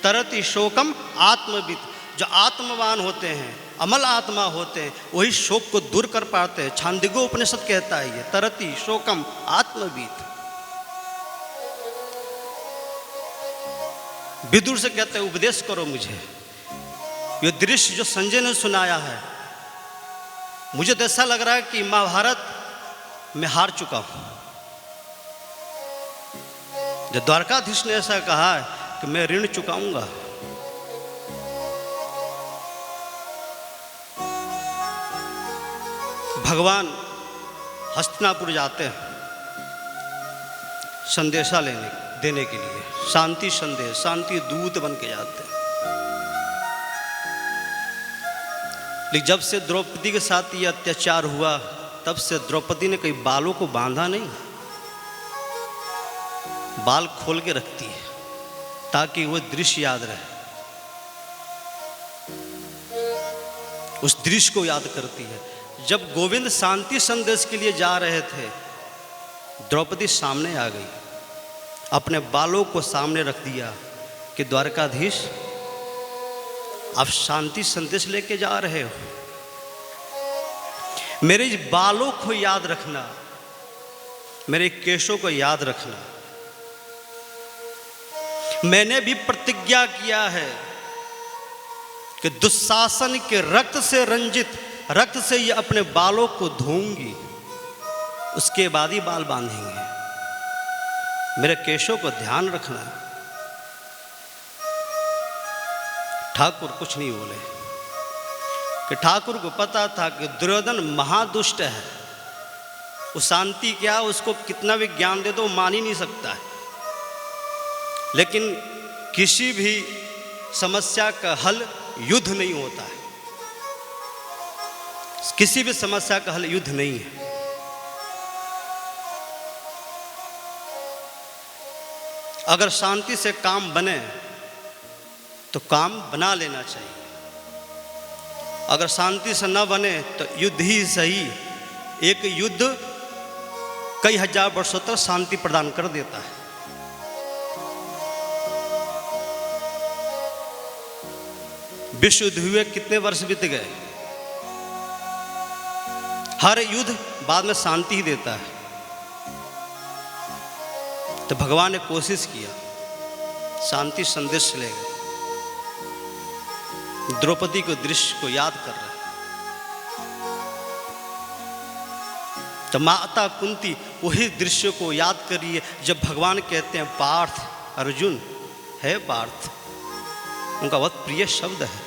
तरति शोकम आत्मविद। जो आत्मवान होते हैं, अमल आत्मा होते हैं, वही शोक को दूर कर पाते हैं। छांदोग्य उपनिषद कहता है ये, तरति शोकम आत्मविद। विदुर से कहते हैं उपदेश करो मुझे। ये दृश्य जो संजय ने सुनाया है, मुझे तो ऐसा लग रहा है कि महाभारत में हार चुका हूं। जब द्वारकाधीश ने ऐसा कहा है कि मैं ऋण चुकाऊंगा, भगवान हस्तिनापुर जाते हैं संदेशा देने के लिए, शांति संदेश, शांति दूत बन के जाते हैं। लेकिन जब से द्रौपदी के साथ ये अत्याचार हुआ, तब से द्रौपदी ने कई बालों को बांधा नहीं, बाल खोल के रखती है ताकि वो दृश्य याद रहे, उस दृश्य को याद करती है। जब गोविंद शांति संदेश के लिए जा रहे थे, द्रौपदी सामने आ गई, अपने बालों को सामने रख दिया कि द्वारकाधीश आप शांति संदेश लेके जा रहे हो, मेरे इस बालों को याद रखना, मेरे केशों को याद रखना। मैंने भी प्रतिज्ञा किया है कि दुशासन के रक्त से रंजित, रक्त से ये अपने बालों को धोऊंगी, उसके बाद ही बाल बांधेंगे। मेरे केशों को ध्यान रखना। ठाकुर कुछ नहीं बोले कि ठाकुर को पता था कि दुर्योधन महादुष्ट है, वो शांति क्या, उसको कितना भी ज्ञान दे दो मान ही नहीं सकता है। लेकिन किसी भी समस्या का हल युद्ध नहीं होता है, किसी भी समस्या का हल युद्ध नहीं है। अगर शांति से काम बने तो काम बना लेना चाहिए, अगर शांति से न बने तो युद्ध ही सही। एक युद्ध कई हजार वर्षों तक शांति प्रदान कर देता है। विश्व युद्ध हुए कितने वर्ष बीत गए, हर युद्ध बाद में शांति ही देता है। तो भगवान ने कोशिश किया, शांति संदेश ले गए, द्रौपदी को दृश्य को याद कर रहे। तो माता कुंती वही दृश्य को याद कर रही है जब भगवान कहते हैं पार्थ, अर्जुन है पार्थ, उनका बहुत प्रिय शब्द है।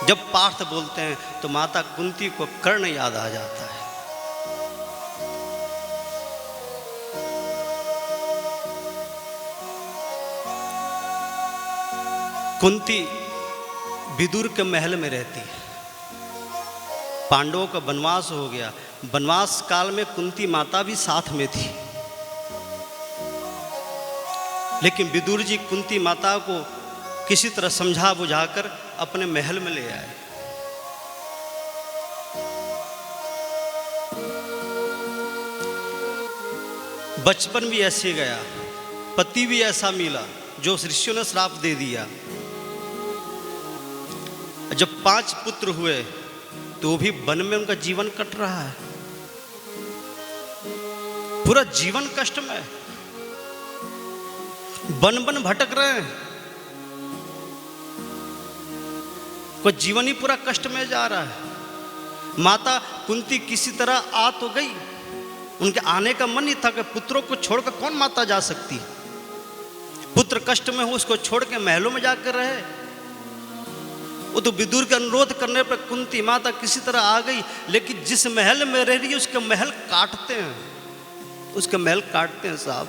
जब पार्थ बोलते हैं तो माता कुंती को कर्ण याद आ जाता है। कुंती विदुर के महल में रहती है। पांडवों का वनवास हो गया, वनवास काल में कुंती माता भी साथ में थी, लेकिन विदुर जी कुंती माता को किसी तरह समझा बुझाकर अपने महल में ले आए। बचपन भी ऐसे गया, पति भी ऐसा मिला जो उस ऋषियों ने श्राप दे दिया। जब 5 पुत्र हुए तो भी वन में उनका जीवन कट रहा है, पूरा जीवन कष्ट में, वन वन भटक रहे हैं, कोई जीवन ही पूरा कष्ट में जा रहा है। माता कुंती किसी तरह आ तो गई, उनके आने का मन नहीं था कि पुत्रों को छोड़कर कौन माता जा सकती, पुत्र कष्ट में हो उसको छोड़ के महलों में जाकर रहे। वो तो विदुर के अनुरोध करने पर कुंती माता किसी तरह आ गई, लेकिन जिस महल में रह रही है उसके महल काटते हैं, उसके महल काटते हैं साहब,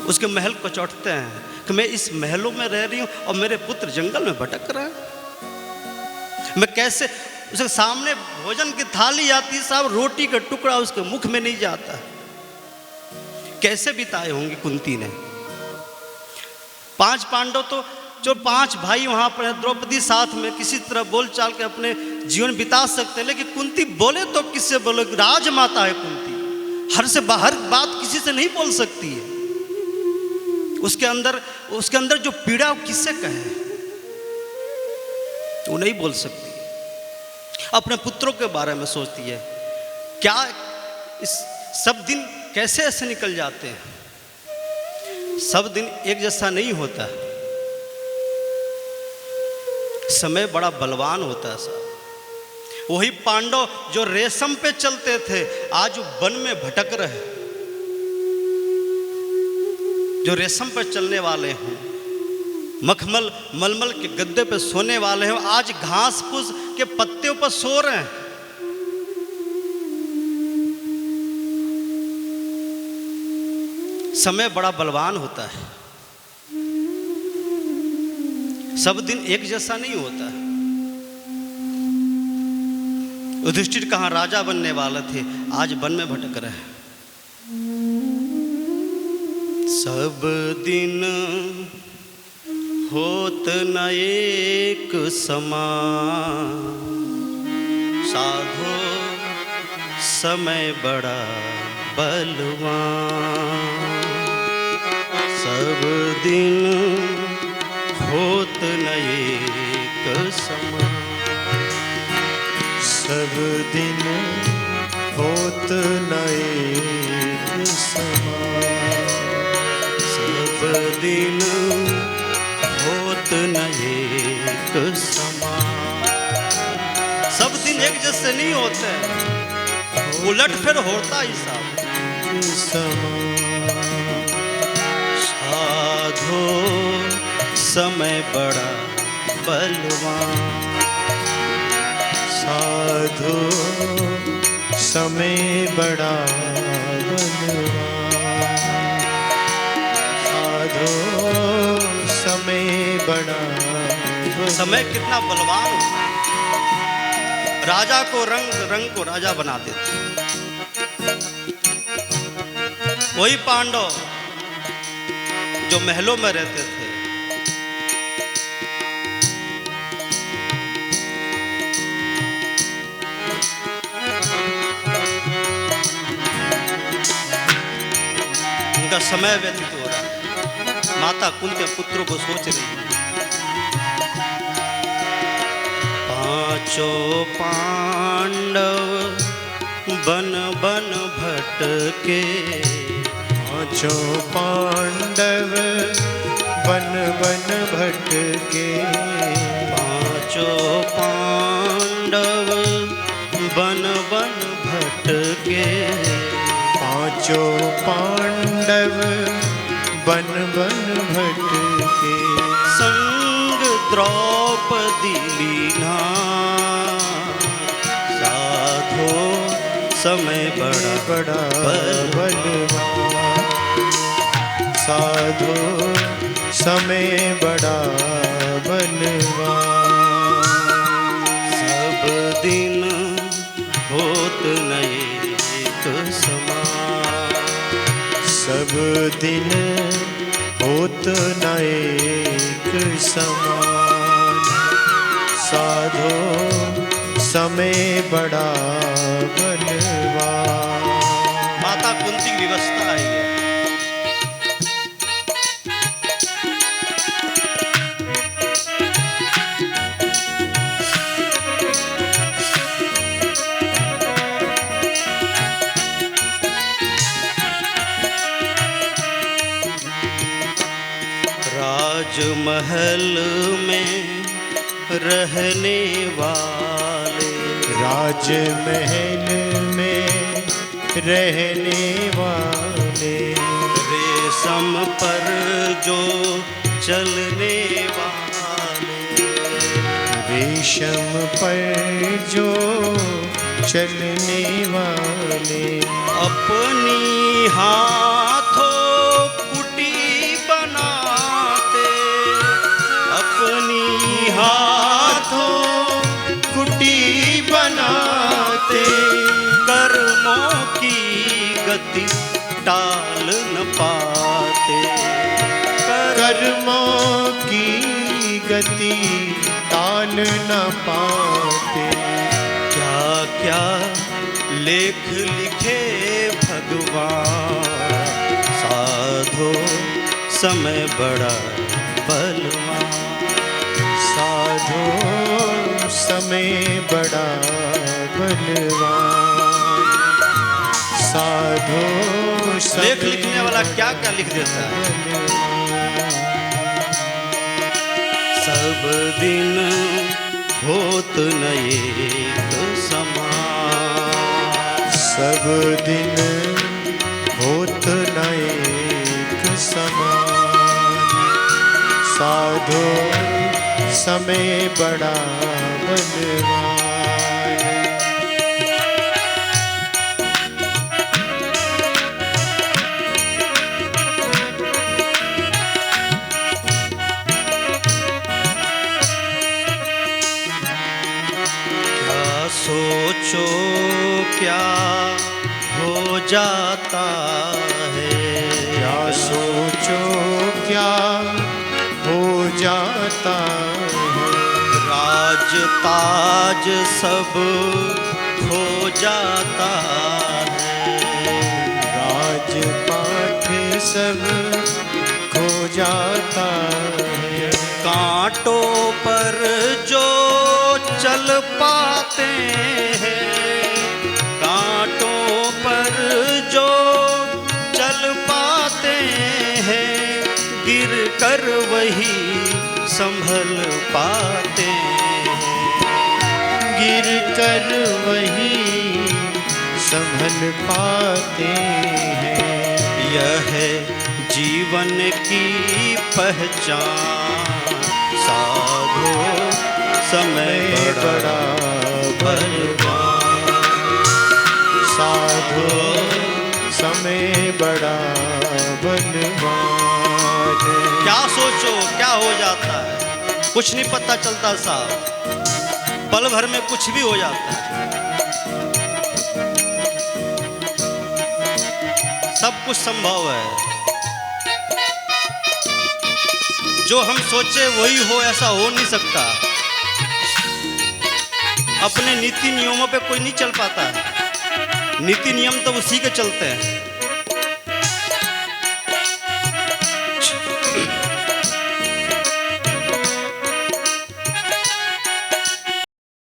उसके महल को चौटते हैं कि मैं इस महलों में रह रही हूं और मेरे पुत्र जंगल में भटक रहे हैं। मैं कैसे, उसके सामने भोजन की थाली आती है साहब, रोटी का टुकड़ा उसके मुख में नहीं जाता, कैसे बिताए होंगी कुंती ने। 5 पांडव तो जो 5 भाई वहां पर है, द्रौपदी साथ में किसी तरह बोल चाल के अपने जीवन बिता सकते हैं, लेकिन कुंती बोले तो किससे बोले, राजमाता है कुंती, हर से बाहर बात किसी से नहीं बोल सकती है। उसके अंदर जो पीड़ा वो किससे कहे, वो नहीं बोल सकती। अपने पुत्रों के बारे में सोचती है, क्या इस सब दिन कैसे ऐसे निकल जाते हैं। सब दिन एक जैसा नहीं होता, समय बड़ा बलवान होता है साहब। वही पांडव जो रेशम पे चलते थे आज वन में भटक रहे, जो रेशम पर चलने वाले हों, मखमल मलमल के गद्दे पे सोने वाले हैं, आज घास फूस के पत्तों पर सो रहे हैं। समय बड़ा बलवान होता है, सब दिन एक जैसा नहीं होता है। युधिष्ठिर कहाँ राजा बनने वाले थे, आज वन में भटक रहे हैं। सब दिन होत न एक समान, साधो समय बड़ा बलवान। सब दिन होत न एक समान, सब दिन होत न एक समान। सब दिन होत न एक समान। सब दिन एक जैसे नहीं होते, उलट फिर होता ही समान। साधो समय बड़ा बलवान। साधो समय बड़ा बलवान। साधो समय बड़ा बलवान। समय कितना बलवान होता है, राजा को रंग को राजा बना देते। वही पांडव जो महलों में रहते थे, उनका समय व्यतीत हो रहा है। माता कुंती पुत्रों को सोच रही है। पांचों पांडव बन बन भटके। पांचों पांडव बन बन भटके। पांचों पांडव बन बन भटके। पांचों पांडव बन बन भटके। संग द्रौपदी लीना, साधो समय बड़ा बड़ा बलवान। साधो समय बड़ा बलवान। सब दिन होत न एक समान। सब दिन होत न एक समान। साधो समय बड़ा बलवान। माता कुंती की व्यवस्था आई है। राजमहल में रहने वाले। राजमहल में रहने वाले। रेशम पर जो चलने वाले। रेशम पर जो चलने वाले। अपनी हाथों कुटी बनाते। अपनी हाथों कुटी बनाते। कर्मों की गति टाल न पाते। कर्मों की गति टाल न पाते। क्या क्या लेख लिखे भगवान, साधो समय बड़ा बलवान। साधो समय बड़ा बलवान। साधो लेख लिखने वाला क्या क्या लिख देता है। सब दिन होत न एक समान। सब दिन होत न एक समान। साधो समय बड़ा बलवान। क्या सोचो क्या हो जाता है। क्या सोचो क्या हो जाता है। राज ताज सब खो जाता है। राज पाठ सब खो जाता है। कांटों पर जो चल पाते हैं। कांटों पर जो चल पाते हैं। गिर कर वही संभल पाते हैं। गिर कर वही संभल पाते हैं। यह है जीवन की पहचान। साधो समय बड़ा बलवान। साधो समय बड़ा बलवान। क्या सोचो क्या हो जाता है। कुछ नहीं पता चलता साहब। पल भर में कुछ भी हो जाता है। सब कुछ संभव है। जो हम सोचे वही हो ऐसा हो नहीं सकता। अपने नीति नियमों पे कोई नहीं चल पाता। नीति नियम तो उसी के चलते हैं।